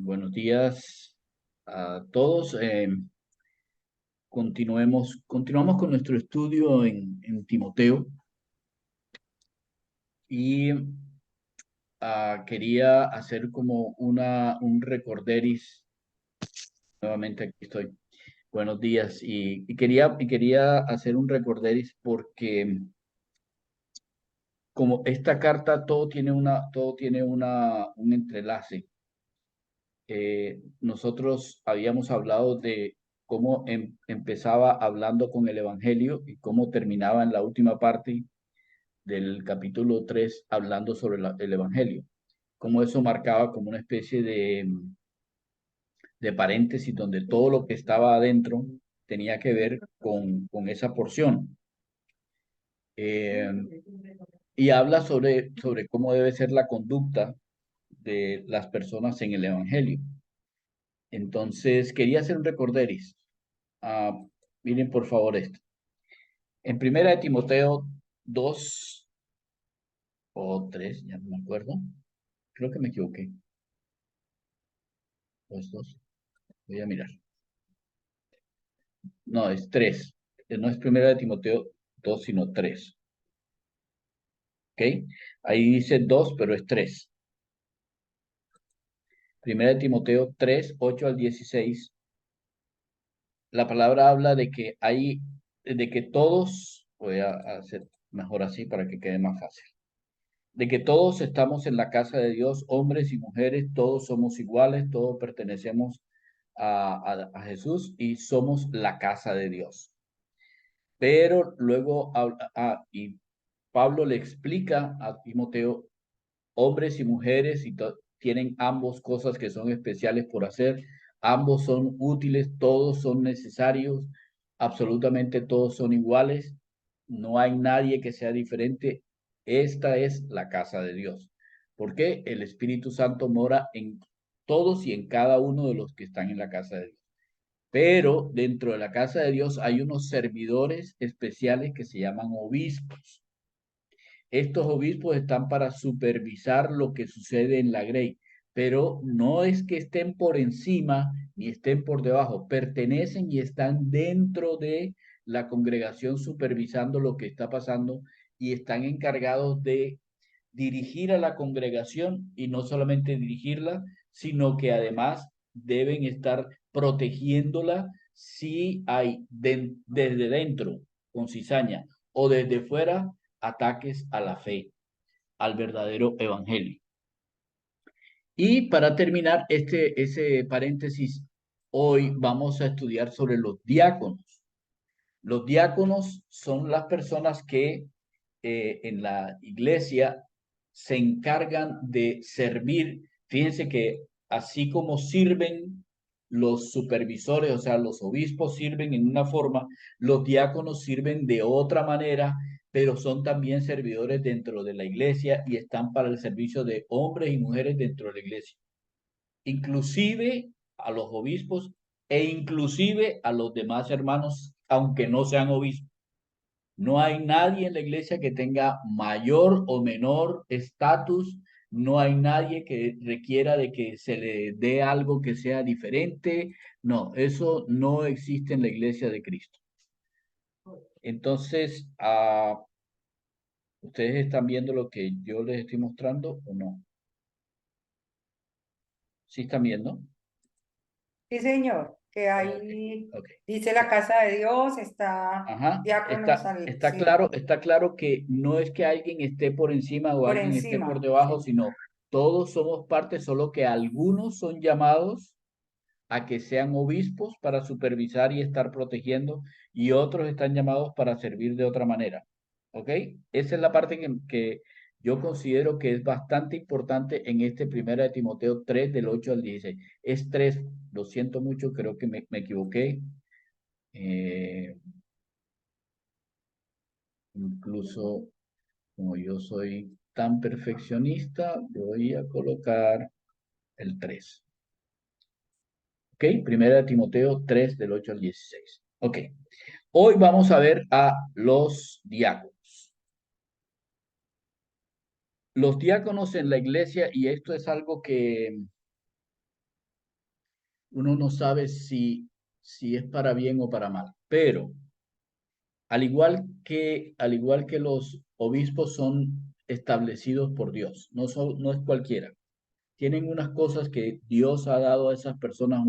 Buenos días a todos. Continuamos con nuestro estudio en Timoteo y quería hacer como un recorderis. Nuevamente aquí estoy. Buenos días y quería hacer un recorderis porque como esta carta todo tiene un entrelace. Nosotros habíamos hablado de cómo empezaba hablando con el Evangelio y cómo terminaba en la última parte del capítulo 3 hablando sobre el Evangelio. Cómo eso marcaba como una especie de paréntesis donde todo lo que estaba adentro tenía que ver con esa porción. Eh, y habla sobre cómo debe ser la conducta de las personas en el Evangelio. Entonces, quería hacer un recorderis. Ah, Miren por favor esto. En Primera de Timoteo 2 o 3, ya no me acuerdo. Creo que me equivoqué. Dos. Voy a mirar. No, es 3. No es Primera de Timoteo 2, sino 3. ¿Ok? Ahí dice 2, pero es 3. Primera de Timoteo 3, 8 al 16. La palabra habla de que todos, voy a hacer mejor así para que quede más fácil. De que todos estamos en la casa de Dios, hombres y mujeres, todos somos iguales, todos pertenecemos a Jesús y somos la casa de Dios. Pero luego, y Pablo le explica a Timoteo, hombres y mujeres, y tienen ambos cosas que son especiales por hacer, ambos son útiles, todos son necesarios, absolutamente todos son iguales, no hay nadie que sea diferente. Esta es la casa de Dios, porque el Espíritu Santo mora en todos y en cada uno de los que están en la casa de Dios. Pero dentro de la casa de Dios hay unos servidores especiales que se llaman obispos. Estos obispos están para supervisar lo que sucede en la grey, pero no es que estén por encima ni estén por debajo, pertenecen y están dentro de la congregación supervisando lo que está pasando y están encargados de dirigir a la congregación y no solamente dirigirla, sino que además deben estar protegiéndola si hay desde dentro con cizaña o desde fuera ataques a la fe, al verdadero evangelio. Y para terminar ese paréntesis, hoy vamos a estudiar sobre los diáconos. Los diáconos son las personas que en la iglesia se encargan de servir. Fíjense que así como sirven los supervisores, o sea, los obispos sirven en una forma, los diáconos sirven de otra manera, pero son también servidores dentro de la iglesia y están para el servicio de hombres y mujeres dentro de la iglesia, inclusive a los obispos e inclusive a los demás hermanos, aunque no sean obispos. No hay nadie en la iglesia que tenga mayor o menor estatus. No hay nadie que requiera de que se le dé algo que sea diferente. No, eso no existe en la iglesia de Cristo. Entonces, ¿ustedes están viendo lo que yo les estoy mostrando o no? ¿Sí están viendo? Sí, señor, que Ok, ahí ok. dice la casa de Dios, está Ajá, diáconos al, sí, está claro que no es que alguien esté por encima o por alguien esté por encima, debajo, sí. sino todos somos parte, solo que algunos son llamados a que sean obispos para supervisar y estar protegiendo y otros están llamados para servir de otra manera. ¿Ok? Esa es la parte que yo considero que es bastante importante en este primera de Timoteo 3 del 8 al 16. Es 3, lo siento mucho, creo que me equivoqué. Eh, Incluso como yo soy tan perfeccionista, voy a colocar el 3. ¿Ok? Primera de Timoteo 3 del 8 al 16. Ok. Hoy vamos a ver a los diáconos. Los diáconos en la iglesia, y esto es algo uno no sabe si es para bien o para mal. Pero al igual que los obispos son establecidos por Dios, no es cualquiera. Tienen unas cosas que Dios ha dado a esas personas,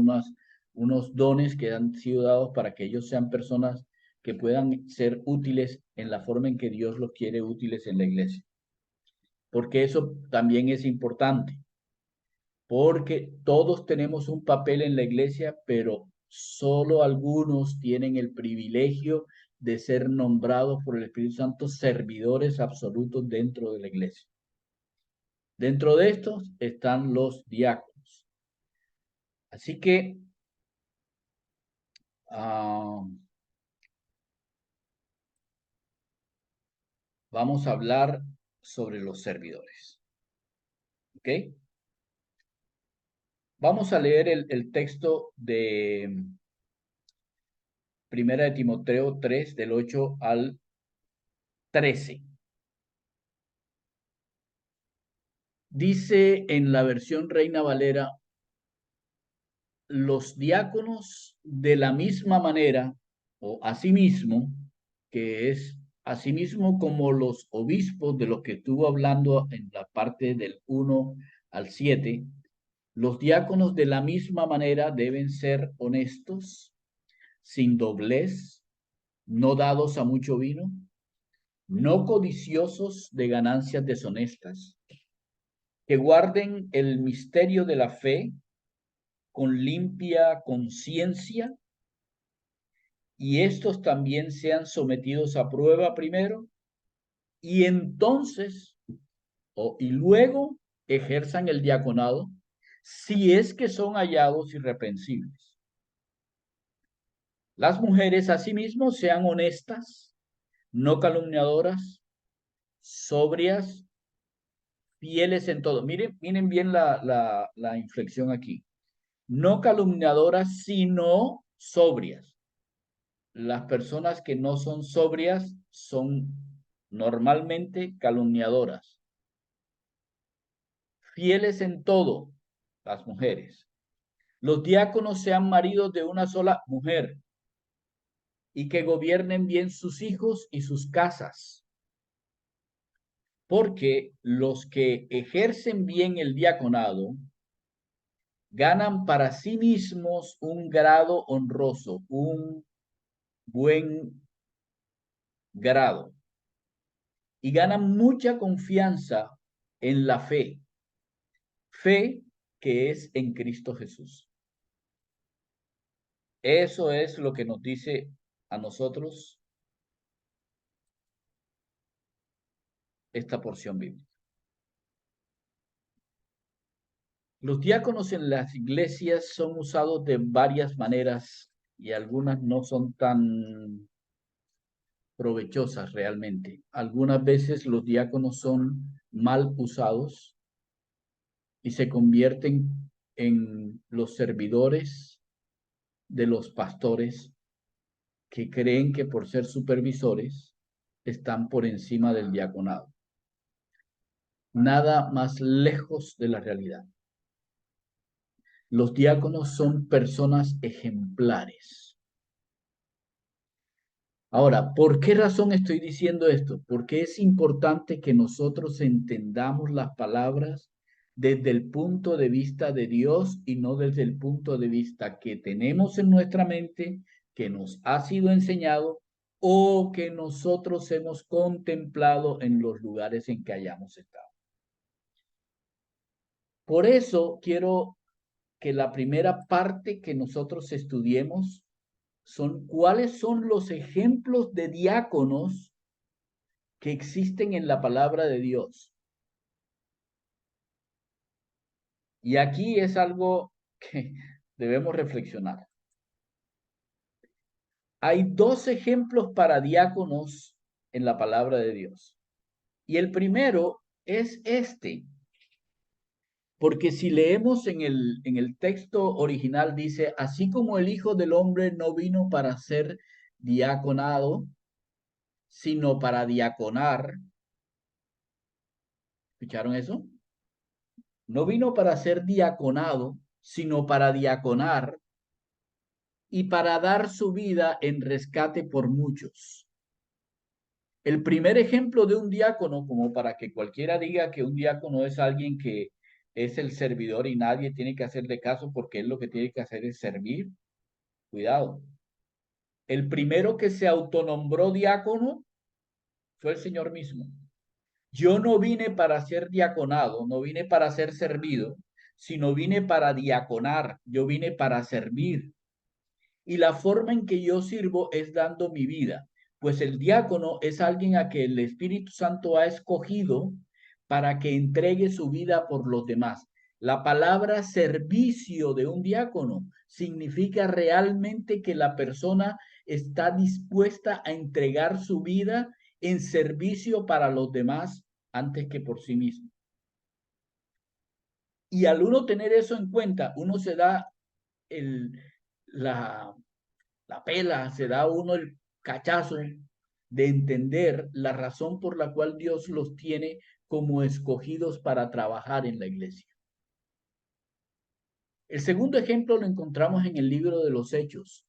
unos dones que han sido dados para que ellos sean personas que puedan ser útiles en la forma en que Dios los quiere útiles en la iglesia. Porque eso también es importante, porque todos tenemos un papel en la iglesia, pero solo algunos tienen el privilegio de ser nombrados por el Espíritu Santo servidores absolutos dentro de la iglesia. Dentro de estos están los diáconos. Así que vamos a hablar sobre los servidores. ¿Ok? Vamos a leer el texto de Primera de Timoteo 3, del 8 al 13. Dice en la versión Reina Valera: los diáconos de la misma manera, o asimismo, que es asimismo como los obispos de los que estuvo hablando en la parte del 1 al 7, los diáconos de la misma manera deben ser honestos, sin doblez, no dados a mucho vino, no codiciosos de ganancias deshonestas, que guarden el misterio de la fe con limpia conciencia, y estos también sean sometidos a prueba primero, y entonces, y luego ejerzan el diaconado, si es que son hallados irreprensibles. Las mujeres asimismo sean honestas, no calumniadoras, sobrias, fieles en todo. Miren bien la inflexión aquí. No calumniadoras, sino sobrias. Las personas que no son sobrias son normalmente calumniadoras. Fieles en todo, las mujeres. Los diáconos sean maridos de una sola mujer y que gobiernen bien sus hijos y sus casas. Porque los que ejercen bien el diaconado ganan para sí mismos un grado honroso, un buen grado, y ganan mucha confianza en la fe que es en Cristo Jesús. Eso es lo que nos dice a nosotros esta porción bíblica. Los diáconos en las iglesias son usados de varias maneras y algunas no son tan provechosas realmente. Algunas veces los diáconos son mal usados y se convierten en los servidores de los pastores, que creen que por ser supervisores están por encima del diaconado. Nada más lejos de la realidad. Los diáconos son personas ejemplares. Ahora, ¿por qué razón estoy diciendo esto? Porque es importante que nosotros entendamos las palabras desde el punto de vista de Dios y no desde el punto de vista que tenemos en nuestra mente, que nos ha sido enseñado o que nosotros hemos contemplado en los lugares en que hayamos estado. Por eso quiero que la primera parte que nosotros estudiemos son cuáles son los ejemplos de diáconos que existen en la palabra de Dios. Y aquí es algo que debemos reflexionar. Hay dos ejemplos para diáconos en la palabra de Dios. Y el primero es este. Porque si leemos en el texto original, dice: así como el Hijo del Hombre no vino para ser diaconado, sino para diaconar. ¿Escucharon eso? No vino para ser diaconado, sino para diaconar y para dar su vida en rescate por muchos. El primer ejemplo de un diácono, como para que cualquiera diga que un diácono es alguien que es el servidor y nadie tiene que hacerle caso porque él lo que tiene que hacer es servir, cuidado. El primero que se autonombró diácono fue el Señor mismo. Yo no vine para ser diaconado, no vine para ser servido, sino vine para diaconar, yo vine para servir. Y la forma en que yo sirvo es dando mi vida, pues el diácono es alguien a que el Espíritu Santo ha escogido para que entregue su vida por los demás. La palabra servicio de un diácono significa realmente que la persona está dispuesta a entregar su vida en servicio para los demás antes que por sí mismo. Y al uno tener eso en cuenta, uno se da el, la pela, se da uno el cachazo de entender la razón por la cual Dios los tiene como escogidos para trabajar en la iglesia. El segundo ejemplo lo encontramos en el libro de los Hechos.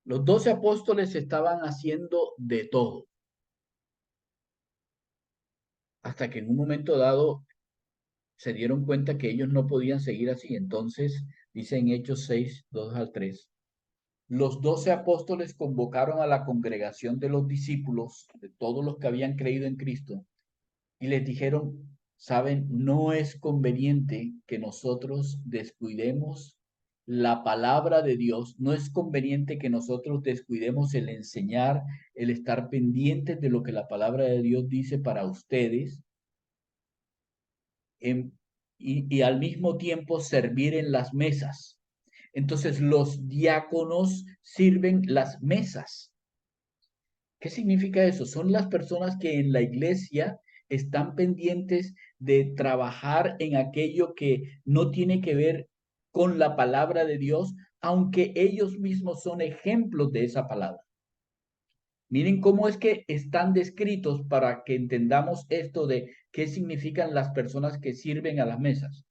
Los 12 apóstoles estaban haciendo de todo, hasta que en un momento dado se dieron cuenta que ellos no podían seguir así. Entonces, dice en Hechos 6, 2 al 3, los 12 apóstoles convocaron a la congregación de los discípulos, de todos los que habían creído en Cristo, y les dijeron, saben, no es conveniente que nosotros descuidemos la palabra de Dios, no es conveniente que nosotros descuidemos el enseñar, el estar pendientes de lo que la palabra de Dios dice para ustedes, y al mismo tiempo servir en las mesas. Entonces los diáconos sirven las mesas. ¿Qué significa eso? Son las personas que en la iglesia están pendientes de trabajar en aquello que no tiene que ver con la palabra de Dios, aunque ellos mismos son ejemplos de esa palabra. Miren cómo es que están descritos para que entendamos esto de qué significan las personas que sirven a las mesas.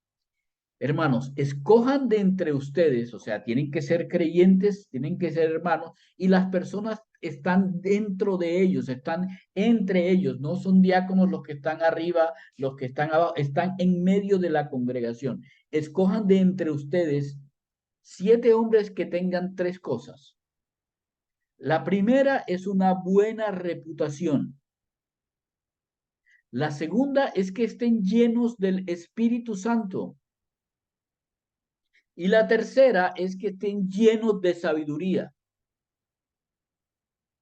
Hermanos, escojan de entre ustedes, o sea, tienen que ser creyentes, tienen que ser hermanos, y las personas están dentro de ellos, están entre ellos, no son diáconos los que están arriba, los que están abajo, están en medio de la congregación. Escojan de entre ustedes 7 hombres que tengan 3 cosas. La primera es una buena reputación. La segunda es que estén llenos del Espíritu Santo. Y la tercera es que estén llenos de sabiduría.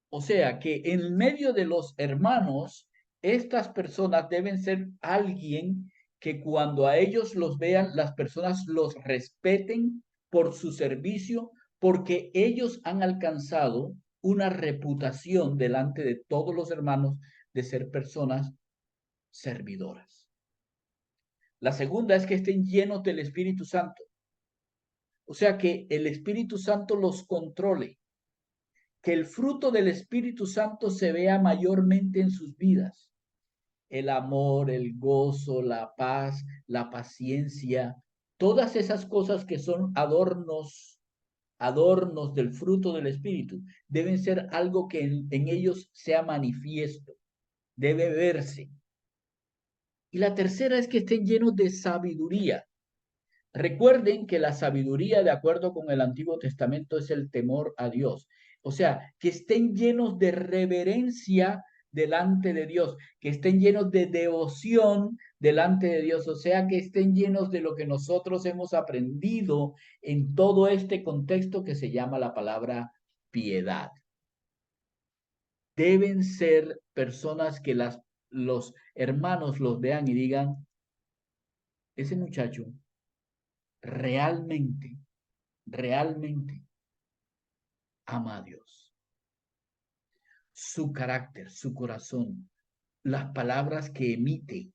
O sea que en medio de los hermanos, estas personas deben ser alguien que cuando a ellos los vean, las personas los respeten por su servicio, porque ellos han alcanzado una reputación delante de todos los hermanos de ser personas servidoras. La segunda es que estén llenos del Espíritu Santo. O sea, que el Espíritu Santo los controle, que el fruto del Espíritu Santo se vea mayormente en sus vidas. El amor, el gozo, la paz, la paciencia, todas esas cosas que son adornos del fruto del Espíritu, deben ser algo que en ellos sea manifiesto, debe verse. Y la tercera es que estén llenos de sabiduría. Recuerden que la sabiduría, de acuerdo con el Antiguo Testamento, es el temor a Dios. O sea, que estén llenos de reverencia delante de Dios, que estén llenos de devoción delante de Dios, o sea, que estén llenos de lo que nosotros hemos aprendido en todo este contexto que se llama la palabra piedad. Deben ser personas que los hermanos los vean y digan, ese muchacho realmente, realmente ama a Dios. Su carácter, su corazón, las palabras que emite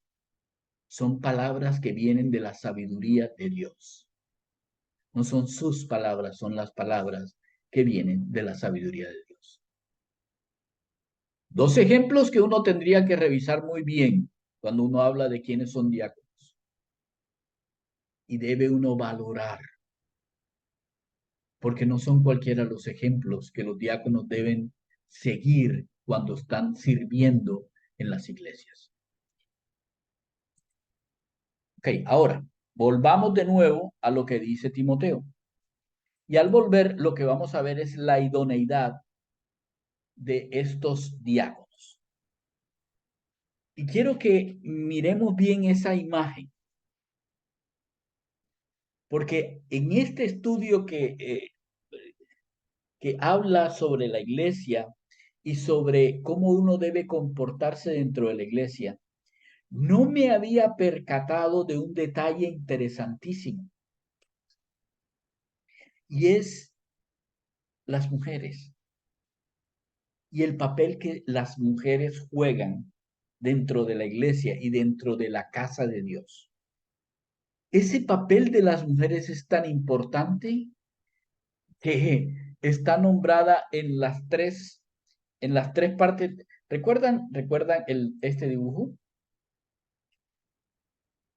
son palabras que vienen de la sabiduría de Dios. No son sus palabras, son las palabras que vienen de la sabiduría de Dios. 2 ejemplos que uno tendría que revisar muy bien cuando uno habla de quiénes son diáconos. y debe uno valorar, porque no son cualquiera los ejemplos que los diáconos deben seguir cuando están sirviendo en las iglesias. Ok, ahora volvamos de nuevo a lo que dice Timoteo. Y al volver, lo que vamos a ver es la idoneidad de estos diáconos. Y quiero que miremos bien esa imagen, porque en este estudio que habla sobre la iglesia y sobre cómo uno debe comportarse dentro de la iglesia, no me había percatado de un detalle interesantísimo, y es las mujeres y el papel que las mujeres juegan dentro de la iglesia y dentro de la casa de Dios. Ese papel de las mujeres es tan importante que está nombrada en las tres partes. ¿Recuerdan este dibujo?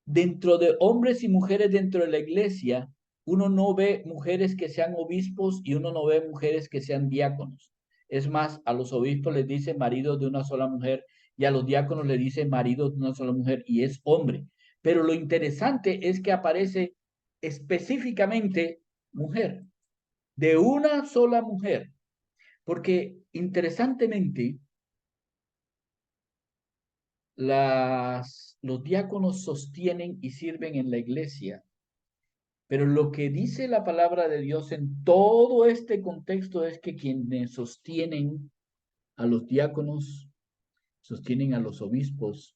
Dentro de hombres y mujeres dentro de la iglesia, uno no ve mujeres que sean obispos y uno no ve mujeres que sean diáconos. Es más, a los obispos les dice marido de una sola mujer y a los diáconos les dice marido de una sola mujer y es hombre. Pero lo interesante es que aparece específicamente mujer, de una sola mujer, porque interesantemente los diáconos sostienen y sirven en la iglesia. Pero lo que dice la palabra de Dios en todo este contexto es que quienes sostienen a los diáconos, sostienen a los obispos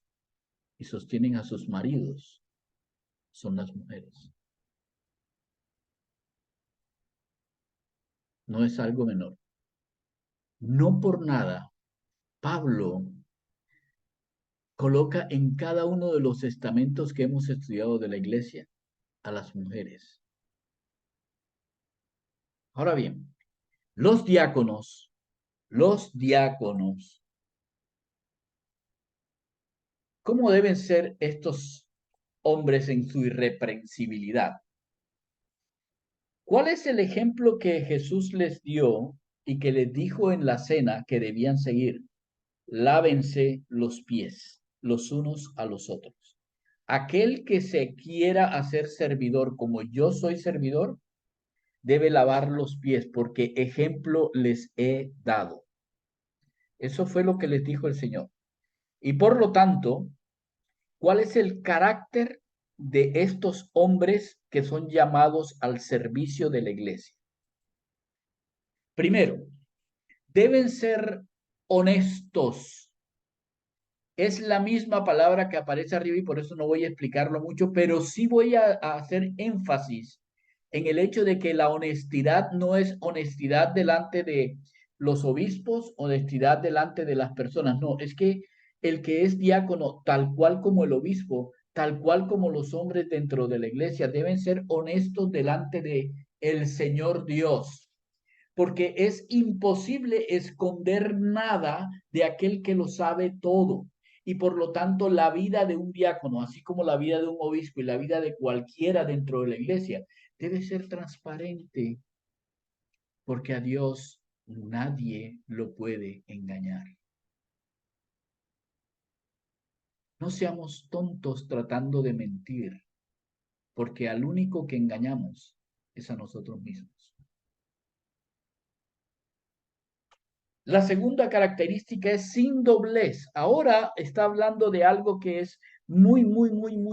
y sostienen a sus maridos son las mujeres. No es algo menor. No por nada, Pablo coloca en cada uno de los estamentos que hemos estudiado de la iglesia a las mujeres. Ahora bien, los diáconos, ¿cómo deben ser estos hombres en su irreprensibilidad? ¿Cuál es el ejemplo que Jesús les dio y que les dijo en la cena que debían seguir? Lávense los pies los unos a los otros. Aquel que se quiera hacer servidor como yo soy servidor, debe lavar los pies porque ejemplo les he dado. Eso fue lo que les dijo el Señor. Y por lo tanto, ¿cuál es el carácter de estos hombres que son llamados al servicio de la iglesia? Primero, deben ser honestos. Es la misma palabra que aparece arriba y por eso no voy a explicarlo mucho, pero sí voy a hacer énfasis en el hecho de que la honestidad no es honestidad delante de los obispos, honestidad delante de las personas, no, es que el que es diácono, tal cual como el obispo, tal cual como los hombres dentro de la iglesia, deben ser honestos delante de el Señor Dios, porque es imposible esconder nada de aquel que lo sabe todo. Y por lo tanto, la vida de un diácono, así como la vida de un obispo y la vida de cualquiera dentro de la iglesia, debe ser transparente, porque a Dios nadie lo puede engañar. No seamos tontos tratando de mentir, porque al único que engañamos es a nosotros mismos. La segunda característica es sin doblez. Ahora está hablando de algo que es muy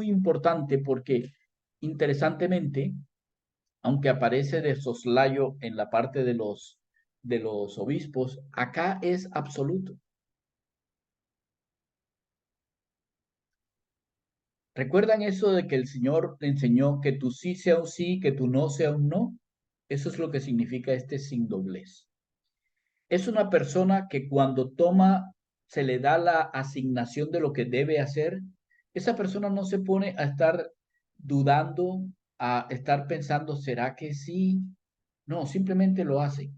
importante porque, interesantemente, aunque aparece de soslayo en la parte de los obispos, acá es absoluto. ¿Recuerdan eso de que el Señor enseñó que tu sí sea un sí, que tu no sea un no? Eso es lo que significa este sin doblez. Es una persona que cuando se le da la asignación de lo que debe hacer, esa persona no se pone a estar dudando, a estar pensando, ¿será que sí? No, simplemente lo hace.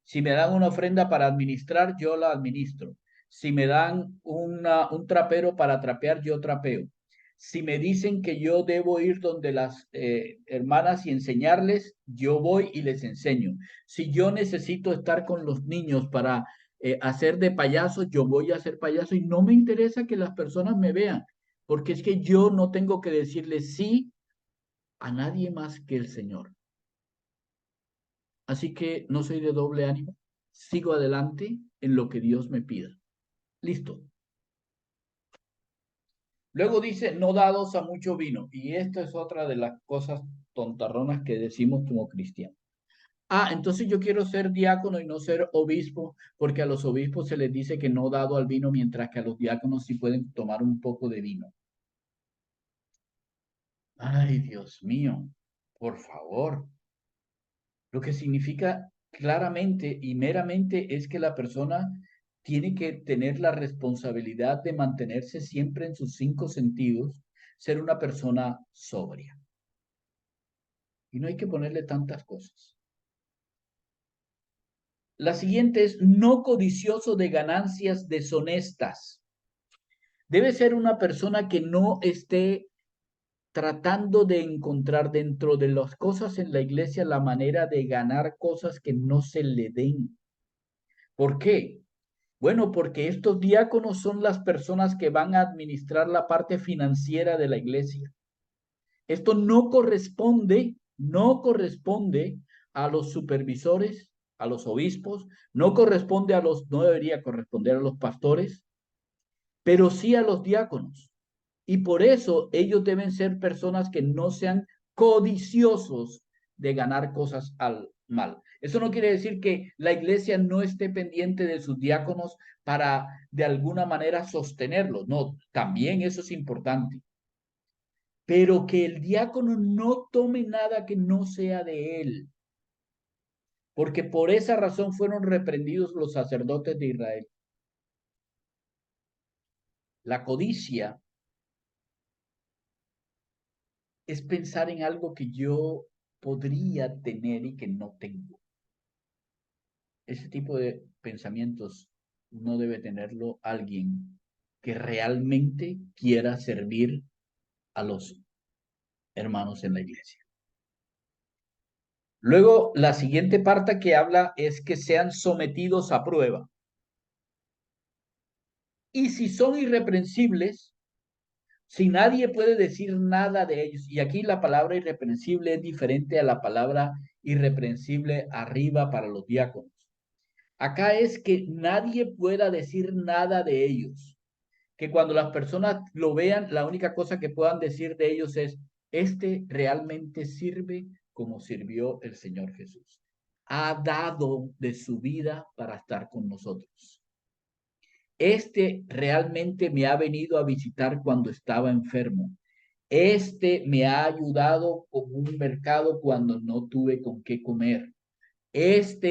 Si me dan una ofrenda para administrar, yo la administro. Si me dan un trapero para trapear, yo trapeo. Si me dicen que yo debo ir donde las hermanas y enseñarles, yo voy y les enseño. Si yo necesito estar con los niños para hacer de payaso, yo voy a hacer payaso y no me interesa que las personas me vean, porque es que yo no tengo que decirle sí a nadie más que el Señor. Así que no soy de doble ánimo, sigo adelante en lo que Dios me pida. Listo. Luego dice, no dados a mucho vino. Y esta es otra de las cosas tontarronas que decimos como cristianos. Entonces yo quiero ser diácono y no ser obispo, porque a los obispos se les dice que no dado al vino, mientras que a los diáconos sí pueden tomar un poco de vino. Ay, Dios mío, por favor. Lo que significa claramente y meramente es que la persona tiene que tener la responsabilidad de mantenerse siempre en sus 5 sentidos, ser una persona sobria. Y no hay que ponerle tantas cosas. La siguiente es no codicioso de ganancias deshonestas. Debe ser una persona que no esté tratando de encontrar dentro de las cosas en la iglesia la manera de ganar cosas que no se le den. ¿Por qué? Bueno, porque estos diáconos son las personas que van a administrar la parte financiera de la iglesia. Esto no corresponde a los supervisores, a los obispos, no debería corresponder a los pastores, pero sí a los diáconos. Y por eso ellos deben ser personas que no sean codiciosos de ganar cosas al mal. Eso no quiere decir que la iglesia no esté pendiente de sus diáconos para de alguna manera sostenerlos. No, también eso es importante. Pero que el diácono no tome nada que no sea de él. Porque por esa razón fueron reprendidos los sacerdotes de Israel. La codicia es pensar en algo que yo podría tener y que no tengo. Ese tipo de pensamientos no debe tenerlo alguien que realmente quiera servir a los hermanos en la iglesia. Luego, la siguiente parte que habla es que sean sometidos a prueba. Y si son irreprensibles, si nadie puede decir nada de ellos, y aquí la palabra irreprensible es diferente a la palabra irreprensible arriba para los diáconos. Acá es que nadie pueda decir nada de ellos. Que cuando las personas lo vean, la única cosa que puedan decir de ellos es, este realmente sirve como sirvió el Señor Jesús. Ha dado de su vida para estar con nosotros. Este realmente me ha venido a visitar cuando estaba enfermo. Este me ha ayudado con un mercado cuando no tuve con qué comer. Eso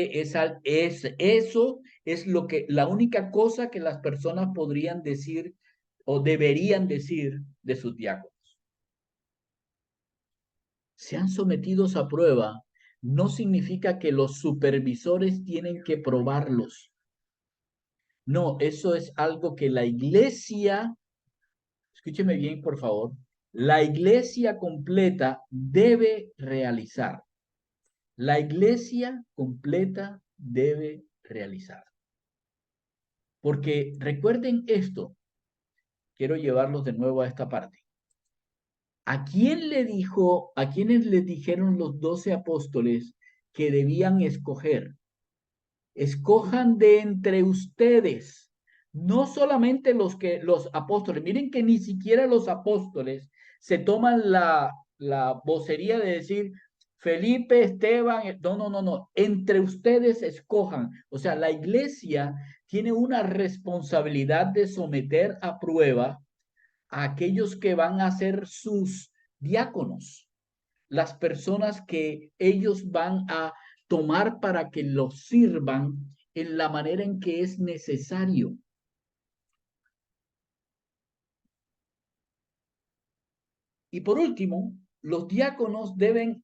es la única cosa que las personas podrían decir o deberían decir de sus diáconos. Sean sometidos a prueba no significa que los supervisores tienen que probarlos. No, eso es algo que la iglesia, escúcheme bien, por favor, la iglesia completa debe realizar. La iglesia completa debe realizar. Porque recuerden esto, quiero llevarlos de nuevo a esta parte. ¿A quiénes le dijeron los 12 apóstoles que debían escoger? Escojan de entre ustedes, no solamente los apóstoles. Miren que ni siquiera los apóstoles se toman la vocería de decir Felipe, Esteban, no, no, no, no, entre ustedes escojan. O sea, la iglesia tiene una responsabilidad de someter a prueba a aquellos que van a ser sus diáconos, las personas que ellos van a tomar para que los sirvan en la manera en que es necesario. Y por último, los diáconos deben,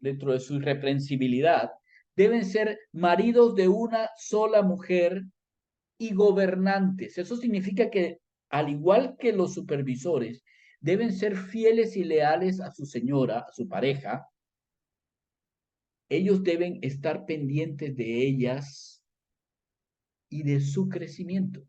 dentro de su irreprensibilidad, deben ser maridos de una sola mujer y gobernantes. Eso significa que, al igual que los supervisores, deben ser fieles y leales a su señora, a su pareja. Ellos deben estar pendientes de ellas y de su crecimiento.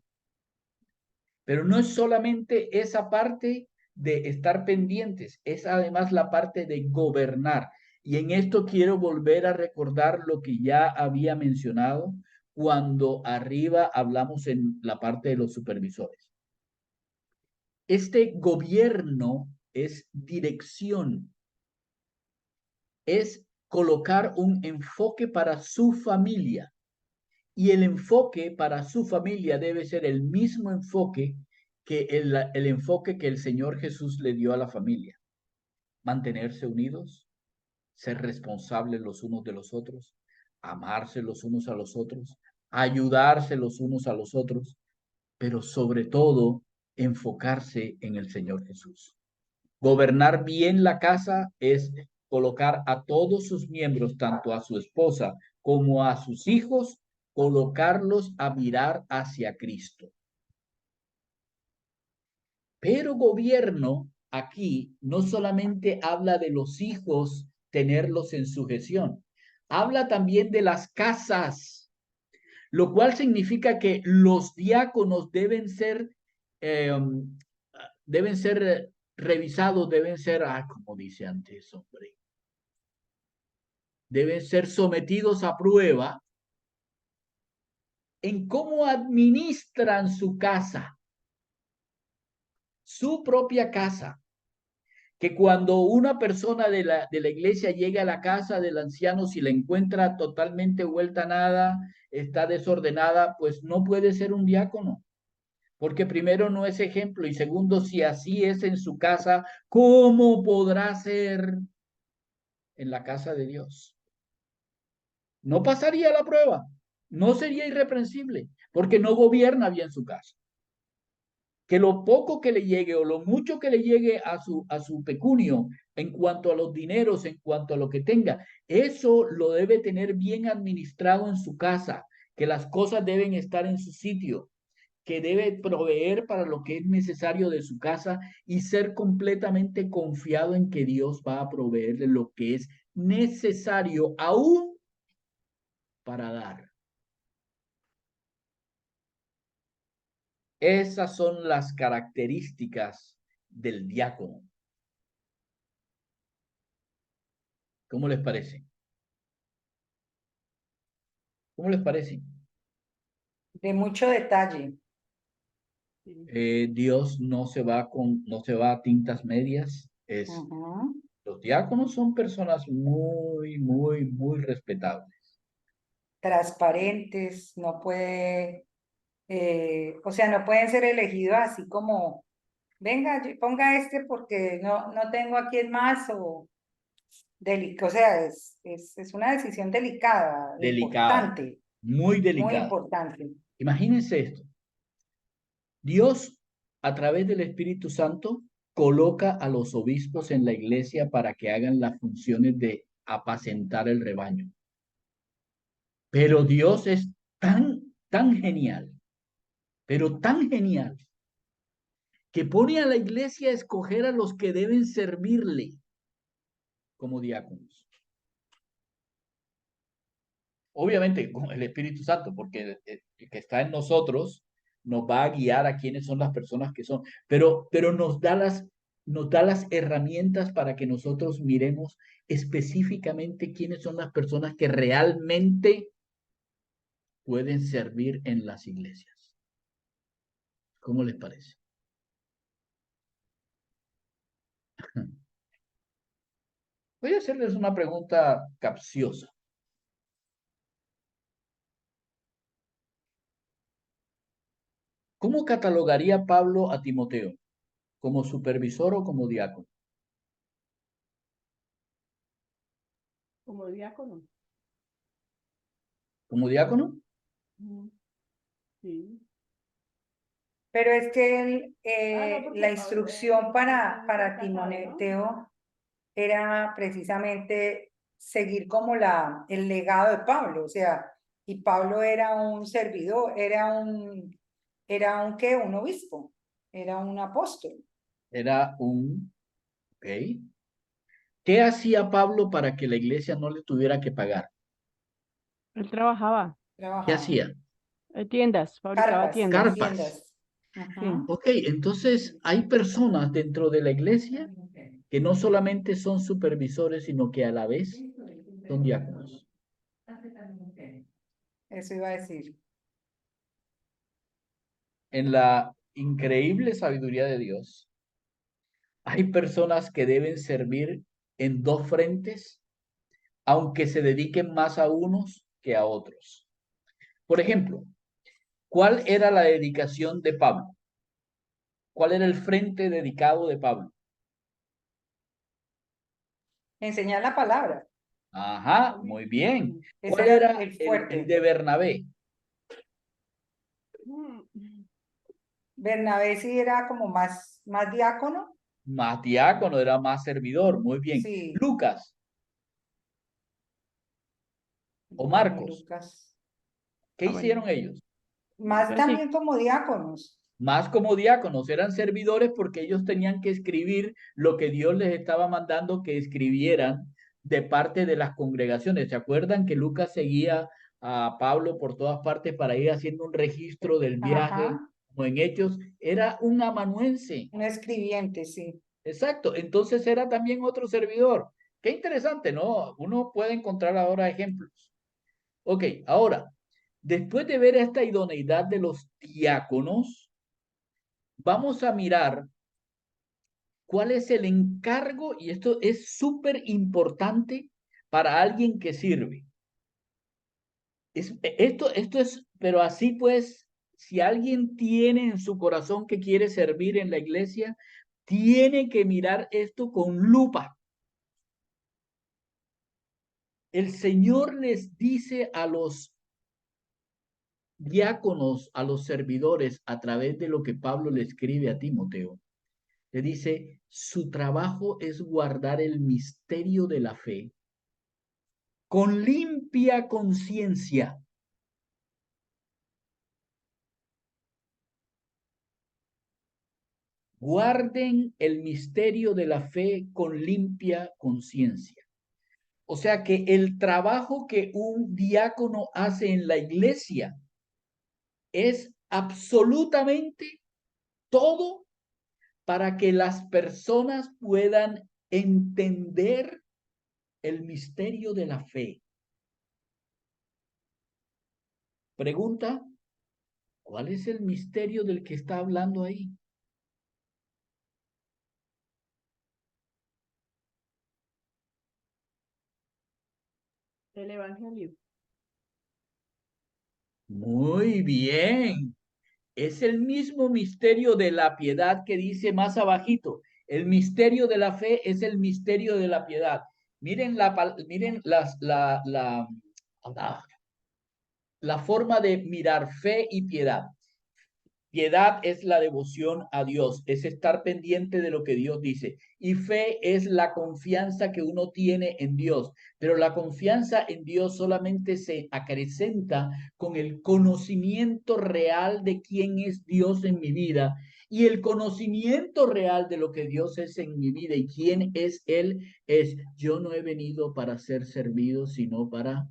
Pero no es solamente esa parte de estar pendientes, es además la parte de gobernar. Y en esto quiero volver a recordar lo que ya había mencionado cuando arriba hablamos en la parte de los supervisores. Este gobierno es dirección, es colocar un enfoque para su familia. Y el enfoque para su familia debe ser el mismo enfoque que el enfoque que el Señor Jesús le dio a la familia. Mantenerse unidos, ser responsables los unos de los otros, amarse los unos a los otros, ayudarse los unos a los otros, pero sobre todo enfocarse en el Señor Jesús. Gobernar bien la casa es colocar a todos sus miembros, tanto a su esposa como a sus hijos, colocarlos a mirar hacia Cristo. Pero gobierno aquí no solamente habla de los hijos, tenerlos en sujeción, habla también de las casas, lo cual significa que los diáconos eh, deben ser revisados, deben ser, como dice antes, hombre, deben ser sometidos a prueba en cómo administran su casa, su propia casa. Que cuando una persona de la iglesia llega a la casa del anciano, si la encuentra totalmente vuelta a nada, está desordenada, pues no puede ser un diácono. Porque primero no es ejemplo y segundo, si así es en su casa, ¿cómo podrá ser en la casa de Dios? No pasaría la prueba, no sería irreprensible, porque no gobierna bien su casa. Que lo poco que le llegue o lo mucho que le llegue a su pecunio en cuanto a los dineros, en cuanto a lo que tenga, eso lo debe tener bien administrado en su casa, que las cosas deben estar en su sitio, que debe proveer para lo que es necesario de su casa y ser completamente confiado en que Dios va a proveerle lo que es necesario aún para dar. Esas son las características del diácono. ¿Cómo les parece? ¿Cómo les parece? De mucho detalle. Dios no se va a tintas medias. Los diáconos son personas muy, muy, muy respetables. Transparentes, no puede, o sea, no pueden ser elegidos así como, venga, ponga este porque no tengo a quién más o sea, es una decisión delicada, Delicada, importante, muy muy delicada. importante. Imagínense esto. Dios, a través del Espíritu Santo, coloca a los obispos en la iglesia para que hagan las funciones de apacentar el rebaño. Pero Dios es tan genial, pero tan genial, que pone a la iglesia a escoger a los que deben servirle como diáconos. Obviamente con el Espíritu Santo, porque el que está en nosotros nos va a guiar a quiénes son las personas que son, pero nos da las herramientas para que nosotros miremos específicamente quiénes son las personas que realmente pueden servir en las iglesias. ¿Cómo les parece? Voy a hacerles una pregunta capciosa. ¿Cómo catalogaría Pablo a Timoteo? ¿Como supervisor o como diácono? Como diácono. ¿Como diácono? Sí. Pero es que la Pablo instrucción para casado, Timoteo era precisamente seguir como el legado de Pablo, o sea, y Pablo era un servidor, era un ¿qué? Un obispo, era un apóstol. Era ok. ¿Qué hacía Pablo para que la iglesia no le tuviera que pagar? Él trabajaba ¿Qué Trabajaba. hacía? en tiendas, fabricaba Carpas, tiendas. Carpas. tiendas. Sí. Ujú. Ok, entonces hay personas dentro de la iglesia que no solamente son supervisores, sino que a la vez son diáconos. Eso iba a decir. En la increíble sabiduría de Dios, hay personas que deben servir en dos frentes, aunque se dediquen más a unos que a otros. Por ejemplo, ¿cuál era la dedicación de Pablo? ¿Cuál era el frente dedicado de Pablo? Enseñar la palabra. Ajá, muy bien. Ese ¿Cuál era era el el fuerte. de Bernabé? Mm, Bernabé sí era como más diácono. Más diácono, era más servidor. Muy bien. Sí. Lucas o Bueno, Marcos, Lucas. ¿qué Ah, bueno, hicieron ellos? Más Lucas sí. también como diáconos. Más como diáconos, eran servidores porque ellos tenían que escribir lo que Dios les estaba mandando que escribieran de parte de las congregaciones. ¿Se acuerdan que Lucas seguía a Pablo por todas partes para ir haciendo un registro del viaje, Ajá. como en Hechos? Era un amanuense. Un escribiente, sí. Exacto, entonces era también otro servidor. Qué interesante, ¿no? Uno puede encontrar ahora ejemplos. Ok, ahora, después de ver esta idoneidad de los diáconos, vamos a mirar cuál es el encargo, y esto es súper importante para alguien que sirve. Esto es, pero así pues, si alguien tiene en su corazón que quiere servir en la iglesia, tiene que mirar esto con lupa. El Señor les dice a los diáconos, a los servidores, a través de lo que Pablo le escribe a Timoteo, le dice, su trabajo es guardar el misterio de la fe con limpia conciencia. Guarden el misterio de la fe con limpia conciencia. O sea que el trabajo que un diácono hace en la iglesia es absolutamente todo para que las personas puedan entender el misterio de la fe. Pregunta, ¿cuál es el misterio del que está hablando ahí? El Evangelio. Muy bien. Es el mismo misterio de la piedad que dice más abajito. El misterio de la fe es el misterio de la piedad. Miren miren la forma de mirar fe y piedad. Piedad es la devoción a Dios, es estar pendiente de lo que Dios dice. Y fe es la confianza que uno tiene en Dios. Pero la confianza en Dios solamente se acrecenta con el conocimiento real de quién es Dios en mi vida. Y el conocimiento real de lo que Dios es en mi vida y quién es Él es, yo no he venido para ser servido, sino para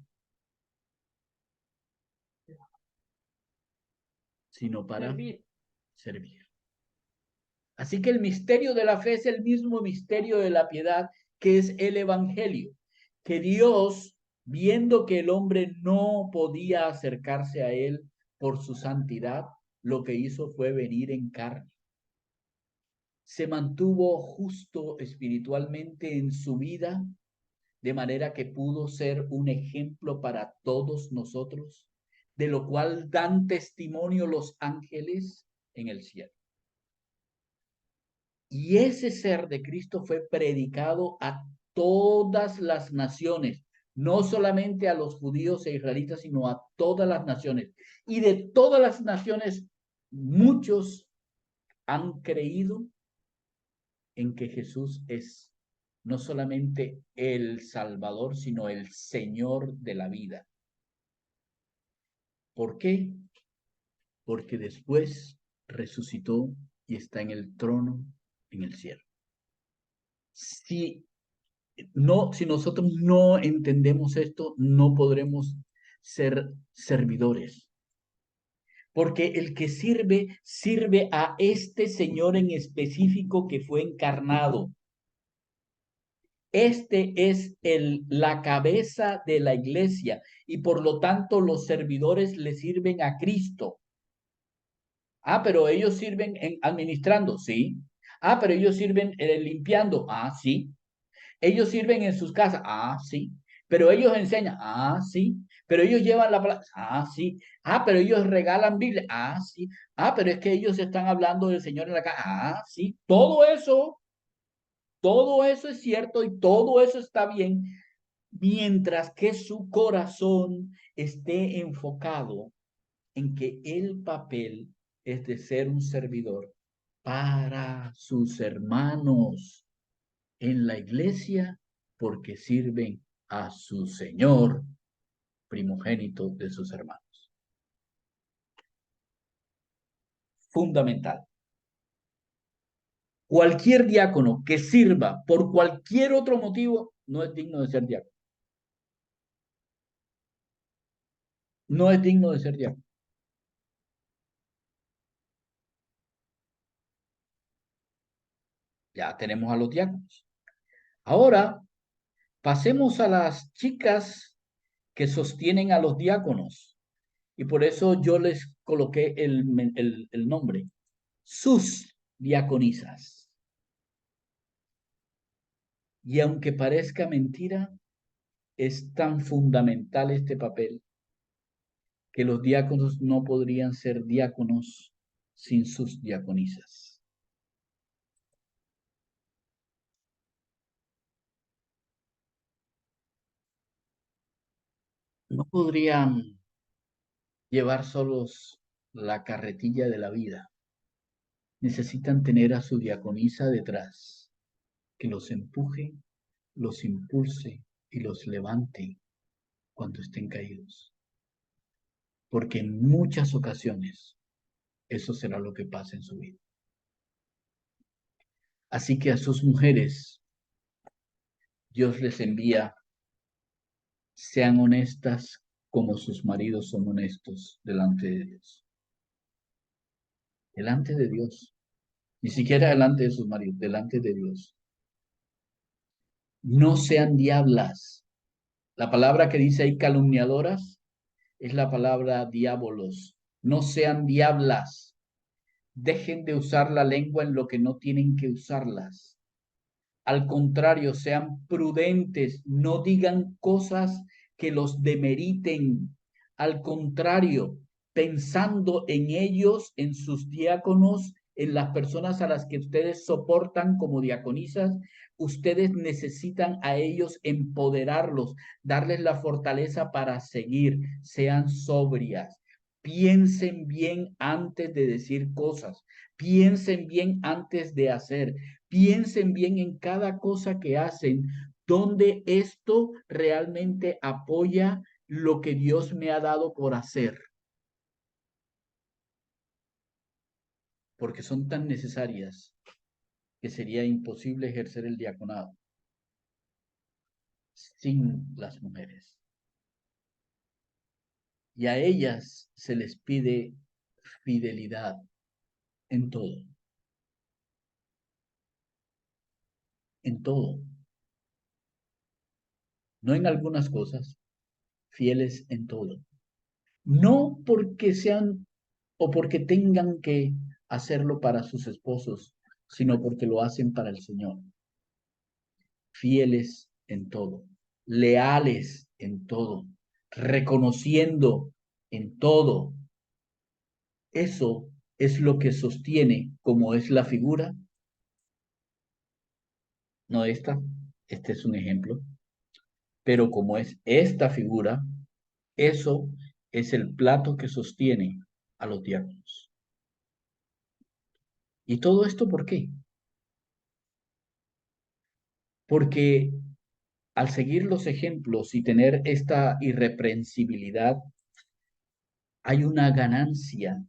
Servir. servir. Así que el misterio de la fe es el mismo misterio de la piedad, que es el evangelio, que Dios, viendo que el hombre no podía acercarse a él por su santidad, lo que hizo fue venir en carne. Se mantuvo justo espiritualmente en su vida, de manera que pudo ser un ejemplo para todos nosotros, de lo cual dan testimonio los ángeles en el cielo. Y ese ser de Cristo fue predicado a todas las naciones, no solamente a los judíos e israelitas, sino a todas las naciones. Y de todas las naciones, muchos han creído en que Jesús es no solamente el Salvador, sino el Señor de la vida. ¿Por qué? Porque después resucitó y está en el trono en el cielo. Si nosotros no entendemos esto, no podremos ser servidores. Porque el que sirve, sirve a este Señor en específico que fue encarnado. Este es la cabeza de la iglesia y por lo tanto los servidores le sirven a Cristo. Ah, pero ellos sirven administrando, sí. Ah, pero ellos sirven limpiando, ah, sí. Ellos sirven en sus casas, ah, sí. Pero ellos enseñan, ah, sí. Pero ellos llevan la palabra, ah, sí. Ah, pero ellos regalan Biblia, ah, sí. Ah, pero es que ellos están hablando del Señor en la casa, ah, sí. Todo eso es cierto y todo eso está bien, mientras que su corazón esté enfocado en que el papel es de ser un servidor para sus hermanos en la iglesia, porque sirven a su Señor primogénito de sus hermanos. Fundamental. Cualquier diácono que sirva por cualquier otro motivo no es digno de ser diácono. No es digno de ser diácono. Ya tenemos a los diáconos. Ahora pasemos a las chicas que sostienen a los diáconos. Y por eso yo les coloqué el nombre. Sus diaconisas. Y aunque parezca mentira, es tan fundamental este papel que los diáconos no podrían ser diáconos sin sus diaconisas. No podrían llevar solos la carretilla de la vida. Necesitan tener a su diaconisa detrás, que los empuje, los impulse y los levante cuando estén caídos. Porque en muchas ocasiones eso será lo que pasa en su vida. Así que a sus mujeres, Dios les envía, sean honestas como sus maridos son honestos delante de Dios. Delante de Dios. Ni siquiera delante de sus maridos, delante de Dios. No sean diablas. La palabra que dice ahí calumniadoras es la palabra diabolos. No sean diablas. Dejen de usar la lengua en lo que no tienen que usarlas. Al contrario, sean prudentes, no digan cosas que los demeriten. Al contrario, pensando en ellos, en sus diáconos, en las personas a las que ustedes soportan como diaconisas, ustedes necesitan a ellos empoderarlos, darles la fortaleza para seguir. Sean sobrias. Piensen bien antes de decir cosas. Piensen bien antes de hacer. Piensen bien en cada cosa que hacen, donde esto realmente apoya lo que Dios me ha dado por hacer. Porque son tan necesarias que sería imposible ejercer el diaconado sin las mujeres. Y a ellas se les pide fidelidad en todo. En todo. No en algunas cosas, fieles en todo. No porque sean o porque tengan que hacerlo para sus esposos, sino porque lo hacen para el Señor. Fieles en todo, leales en todo, reconociendo en todo. Eso es lo que sostiene, como es la figura, no esta, este es un ejemplo, pero como es esta figura, eso es el plato que sostiene a los diáconos. ¿Y todo esto por qué? Porque al seguir los ejemplos y tener esta irreprensibilidad, hay una ganancia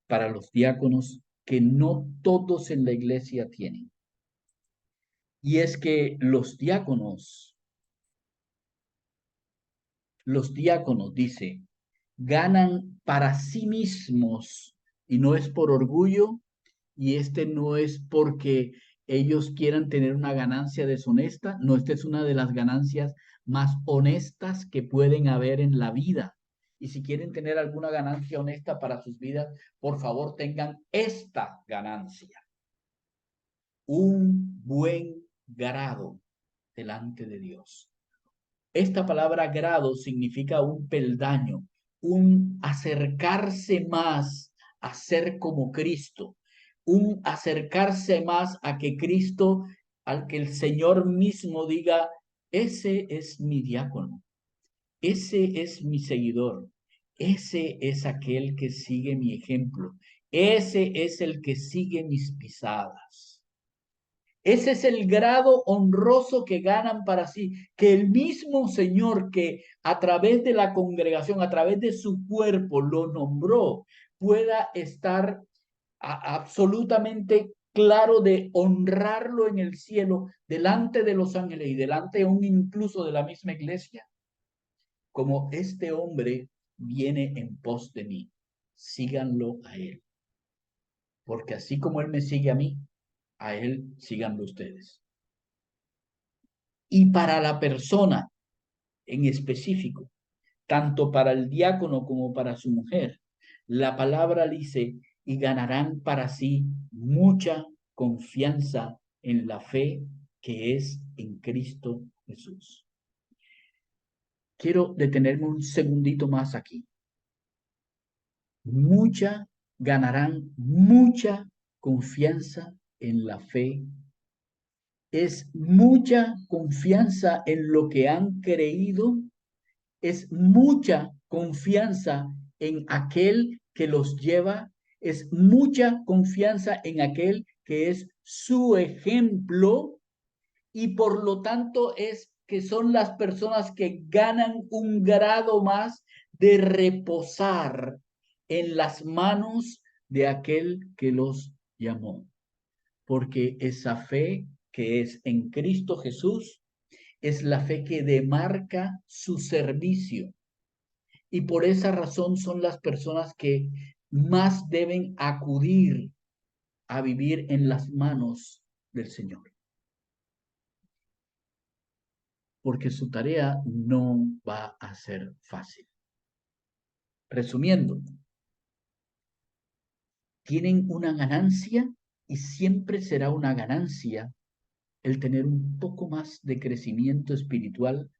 para los diáconos que no todos en la iglesia tienen. y es que los diáconos, dice, ganan para sí mismos, y no es por orgullo, y no es porque ellos quieran tener una ganancia deshonesta, no, esta es una de las ganancias más honestas que pueden haber en la vida. Y si quieren tener alguna ganancia honesta para sus vidas, por favor tengan esta ganancia, un buen grado delante de Dios. Esta palabra grado significa un peldaño, un acercarse más a ser como Cristo, un acercarse más a que Cristo, al que el Señor mismo diga, ese es mi diácono, ese es mi seguidor, ese es aquel que sigue mi ejemplo, ese es el que sigue mis pisadas. Ese es el grado honroso que ganan para sí, que el mismo Señor que a través de la congregación, a través de su cuerpo lo nombró, pueda estar absolutamente claro de honrarlo en el cielo, delante de los ángeles y delante aún incluso de la misma iglesia, como este hombre viene en pos de mí, síganlo a él, porque así como él me sigue a mí, a él síganlo ustedes. Y para la persona en específico, tanto para el diácono como para su mujer, la palabra dice, y ganarán para sí mucha confianza en la fe que es en Cristo Jesús. Quiero detenerme un segundito más aquí. Ganarán mucha confianza en la fe. Es mucha confianza en lo que han creído, es mucha confianza en aquel que los lleva, es mucha confianza en aquel que es su ejemplo, y por lo tanto es que son las personas que ganan un grado más de reposar en las manos de aquel que los llamó, porque esa fe que es en Cristo Jesús es la fe que demarca su servicio. Y por esa razón son las personas que más deben acudir a vivir en las manos del Señor. Porque su tarea no va a ser fácil. Resumiendo, tienen una ganancia y siempre será una ganancia el tener un poco más de crecimiento espiritual,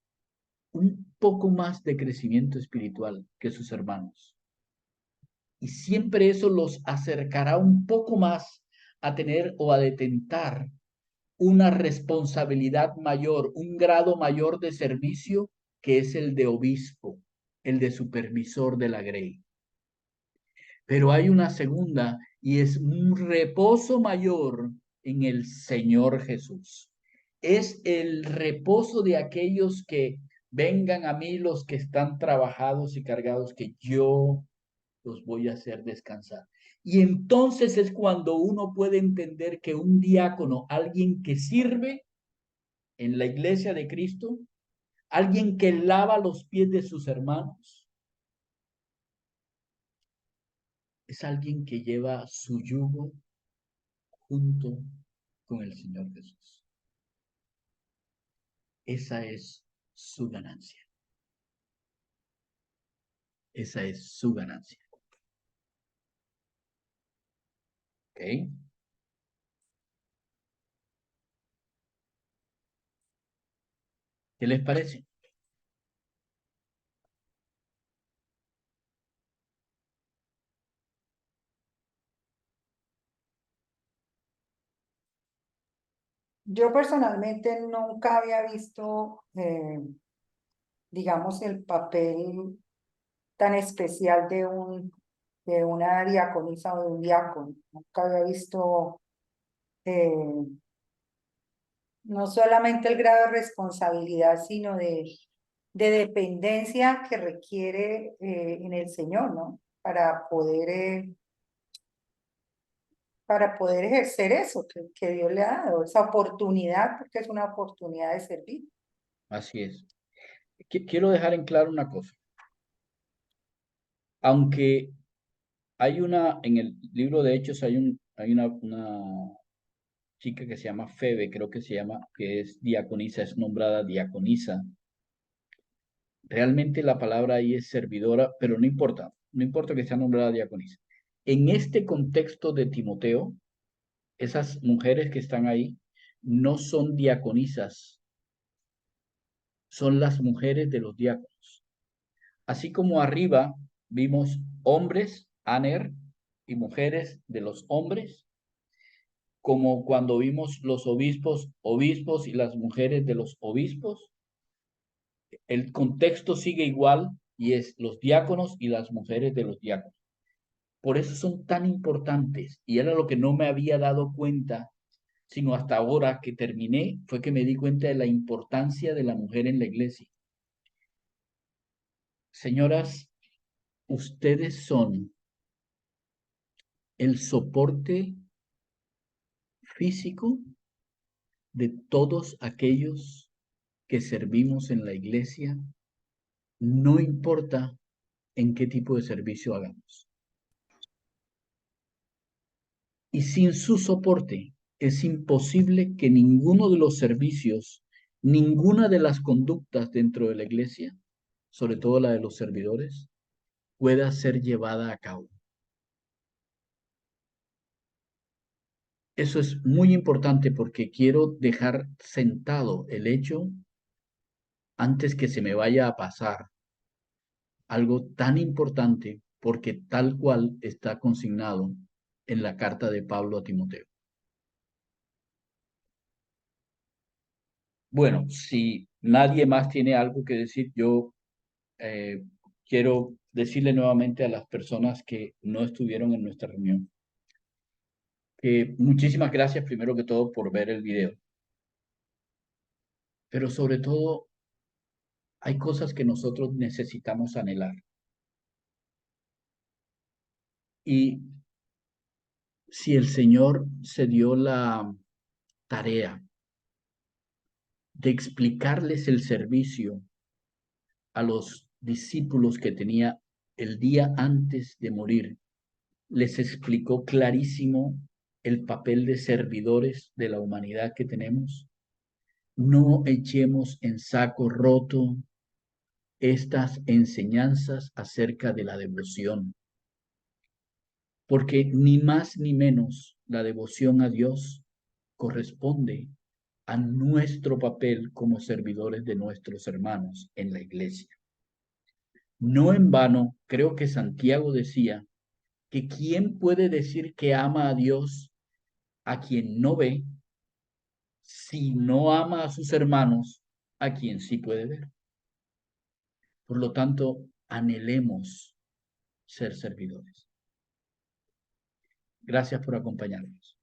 un poco más de crecimiento espiritual que sus hermanos. Y siempre eso los acercará un poco más a tener o a detentar una responsabilidad mayor, un grado mayor de servicio, que es el de obispo, el de supervisor de la grey. Pero hay una segunda, y es un reposo mayor en el Señor Jesús. Es el reposo de aquellos que vengan a mí, los que están trabajados y cargados, que yo los voy a hacer descansar. Y entonces es cuando uno puede entender que un diácono, alguien que sirve en la iglesia de Cristo, alguien que lava los pies de sus hermanos, es alguien que lleva su yugo junto con el Señor Jesús. Esa es su ganancia. Esa es su ganancia. ¿Ok? ¿Qué les parece? Yo personalmente nunca había visto, digamos, el papel tan especial de una diaconisa o de un diácono. Nunca había visto no solamente el grado de responsabilidad, sino de dependencia que requiere en el Señor, ¿no? Para poder para poder ejercer eso que Dios le ha dado, esa oportunidad, porque es una oportunidad de servir. Así es. Quiero dejar en claro una cosa. Aunque en el libro de Hechos hay una chica que se llama Febe, creo que se llama, que es diaconisa, es nombrada diaconisa. Realmente la palabra ahí es servidora, pero no importa que sea nombrada diaconisa. En este contexto de Timoteo, esas mujeres que están ahí no son diaconisas, son las mujeres de los diáconos. Así como arriba vimos hombres, aner, y mujeres de los hombres, como cuando vimos los obispos, obispos y las mujeres de los obispos, el contexto sigue igual y es los diáconos y las mujeres de los diáconos. Por eso son tan importantes y era lo que no me había dado cuenta, sino hasta ahora que terminé, fue que me di cuenta de la importancia de la mujer en la iglesia. Señoras, ustedes son el soporte físico de todos aquellos que servimos en la iglesia, no importa en qué tipo de servicio hagamos. Y sin su soporte es imposible que ninguno de los servicios, ninguna de las conductas dentro de la iglesia, sobre todo la de los servidores, pueda ser llevada a cabo. Eso es muy importante porque quiero dejar sentado el hecho antes que se me vaya a pasar algo tan importante porque tal cual está consignado en la carta de Pablo a Timoteo. Bueno, si nadie más tiene algo que decir, yo quiero decirle nuevamente a las personas que no estuvieron en nuestra reunión que muchísimas gracias primero que todo por ver el video, pero sobre todo hay cosas que nosotros necesitamos anhelar. Y si el Señor se dio la tarea de explicarles el servicio a los discípulos que tenía el día antes de morir, les explicó clarísimo el papel de servidores de la humanidad que tenemos. No echemos en saco roto estas enseñanzas acerca de la devoción, porque ni más ni menos la devoción a Dios corresponde a nuestro papel como servidores de nuestros hermanos en la iglesia. No en vano, creo que Santiago decía que quién puede decir que ama a Dios a quien no ve, si no ama a sus hermanos a quien sí puede ver. Por lo tanto, anhelemos ser servidores. Gracias por acompañarnos.